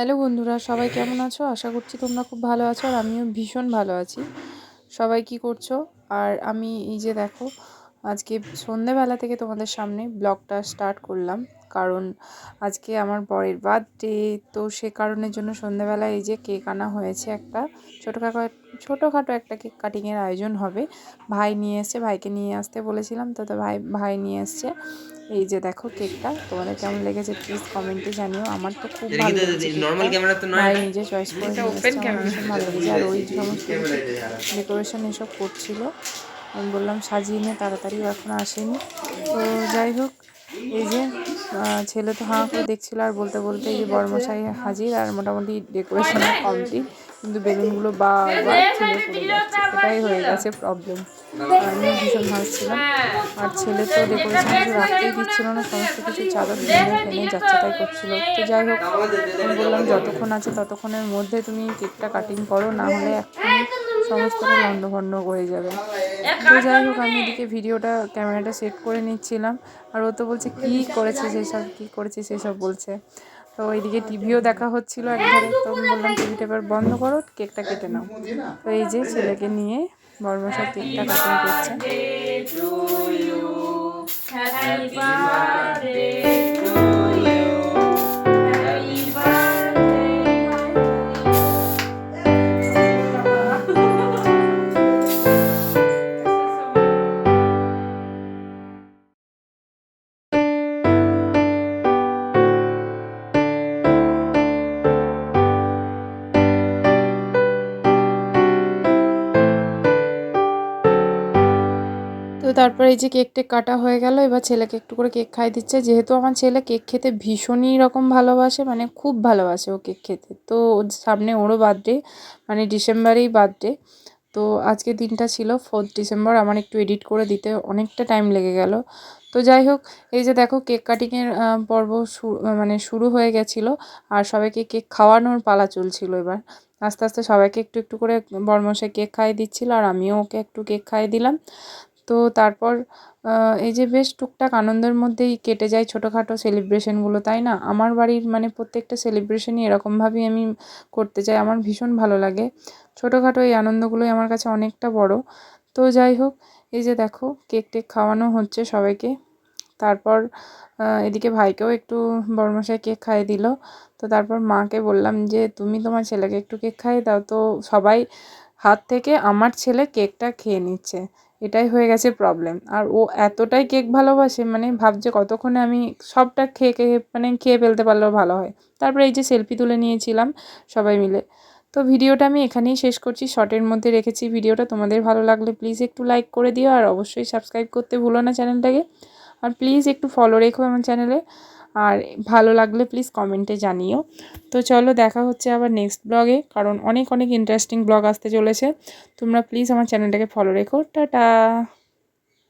Hello বন্ধুরা, সবাই কেমন আছো? আশা করছি তোমরা খুব ভালো আছো আর আমিও ভীষণ ভালো আছি। সবাই কি করছো? আর আমি এই যে দেখো, আজকে সন্ধেবেলা থেকে তোমাদের সামনে ব্লগটা স্টার্ট করলাম, কারণ আজকে আমার বরের বার্থডে। তো সে কারণের জন্য সন্ধেবেলায় এই যে কেক আনা হয়েছে, একটা ছোটোখাটো একটা কেক কাটিংয়ের আয়োজন হবে। ভাই নিয়ে এসছে, ভাইকে নিয়ে আসতে বলেছিলাম, তো ভাই নিয়ে এসছে। এই যে দেখো কেকটা, তোমাদের কেমন লেগেছে প্লিজ কমেন্টে জানিও। আমার তো খুব ভালো লেগেছে কেকটা, ভাই নিজে চয়েস করে নিয়ে এসছে, আমার ভীষণ ভালো লেগেছে। আর ওই সমস্ত কিছু ডেকোরেশন এসব করছিল, আমি বললাম সাজিয়ে নিয়ে, তাড়াতাড়িও এখন আসেনি। তো যাই হোক, এই যে ছেলে তো হাঁ করে দেখছিল, আর বলতে বলতে এই যে বরমশাই হাজির, আর মোটামুটি ডেকোরেশনও কমপ্লিট, কিন্তু বেলুনগুলো বারবার খুলে পড়ে যাচ্ছে, এটাই হয়ে গেছে প্রবলেম। আমিও ভীষণ হাসছিলাম, আর ছেলে তো ডেকোরেশন কিছু রাখতেই দিচ্ছিল না, সমস্ত কিছু চাদর টেনে ফেলে যাচ্ছে তাই করছিল। তো যাই হোক, আমি বললাম যতক্ষণ আছে ততক্ষণের মধ্যে তুমি কেকটা কাটিং করো, না হলে এক্ষুনি সমস্তটা লণ্ডভণ্ড হয়ে যাবে। তো যাই হোক, আমি এদিকে ক্যামেরাটা সেট করে নিচ্ছিলাম, আর ও তো বলছে কী করেছে সেসব বলছে। তো এইদিকে টিভিও দেখা হচ্ছিল একধারে, তো আমি বললাম টিভিটা এবার বন্ধ করো, কেকটা কেটে নাও। তো এই যে ছেলেকে নিয়ে বড়মশাই কেকটা কাটিং করছে। তো তারপরে এই যে কেক টেক কাটা হয়ে গেল, এবার ছেলেকে একটু করে কেক খাই দিচ্ছে, যেহেতু আমার ছেলে কেক খেতে ভীষণই রকম ভালোবাসে, মানে খুব ভালোবাসে ও কেক খেতে। তো সামনে ওরও বার্থডে, মানে ডিসেম্বরেই বার্থডে। তো আজকে দিনটা ছিল 4 ডিসেম্বর, আমার একটু এডিট করে দিতে অনেকটা টাইম লেগে গেল। তো যাই হোক, এই যে দেখো কেক কাটিংয়ের পর্ব শুরু হয়ে গেছিলো, আর সবাইকে কেক খাওয়ানোর পালা চলছিল। এবার আস্তে আস্তে সবাইকে একটু একটু করে বরমশাই কেক খাইয়ে দিচ্ছিল, আর আমিও ওকে একটু কেক খাইয়ে দিলাম। তো তারপর এই যে বেশ টুকটাক আনন্দের মধ্যেই কেটে যায় ছোটোখাটো সেলিব্রেশনগুলো, তাই না? আমার বাড়ির মানে প্রত্যেকটা সেলিব্রেশনই এরকমভাবেই আমি করতে চাই, আমার ভীষণ ভালো লাগে। ছোটোখাটো এই আনন্দগুলোই আমার কাছে অনেকটা বড়। তো যাই হোক, এই যে দেখো কেক টেক খাওয়ানো হচ্ছে সবাইকে। তারপর এদিকে ভাইকেও একটু বড়মশাই কেক খাইয়ে দিল। তো তারপর মাকে বললাম যে তুমি তোমার ছেলেকে একটু কেক খাইয়ে দাও। তো সবাই হাত থেকে আমার ছেলে কেকটা খেয়ে নিচ্ছে, এটাই হয়ে গেছে প্রবলেম। আর ও এতটাই কেক ভালোবাসে, মানে ভাবছে কতক্ষণে আমি সবটা খেয়ে ফেলতে পারলেও ভালো হয়। তারপরে এই যে সেলফি তুলে নিয়েছিলাম সবাই মিলে। তো ভিডিওটা আমি এখানেই শেষ করছি, শর্টের মধ্যে রেখেছি ভিডিওটা। তোমাদের ভালো লাগলে প্লিজ একটু লাইক করে দিও, আর অবশ্যই সাবস্ক্রাইব করতে ভুলো না চ্যানেলটাকে। আর প্লিজ একটু ফলো রেখো আমার চ্যানেলে, আর ভালো লাগলে প্লিজ কমেন্টে জানিও। তো চলো, দেখা হচ্ছে আবার নেক্সট ব্লগে, কারণ অনেক অনেক ইন্টারেস্টিং ব্লগ আসতে চলেছে। তোমরা প্লিজ আমার চ্যানেলটাকে ফলো রেখো। টাটা।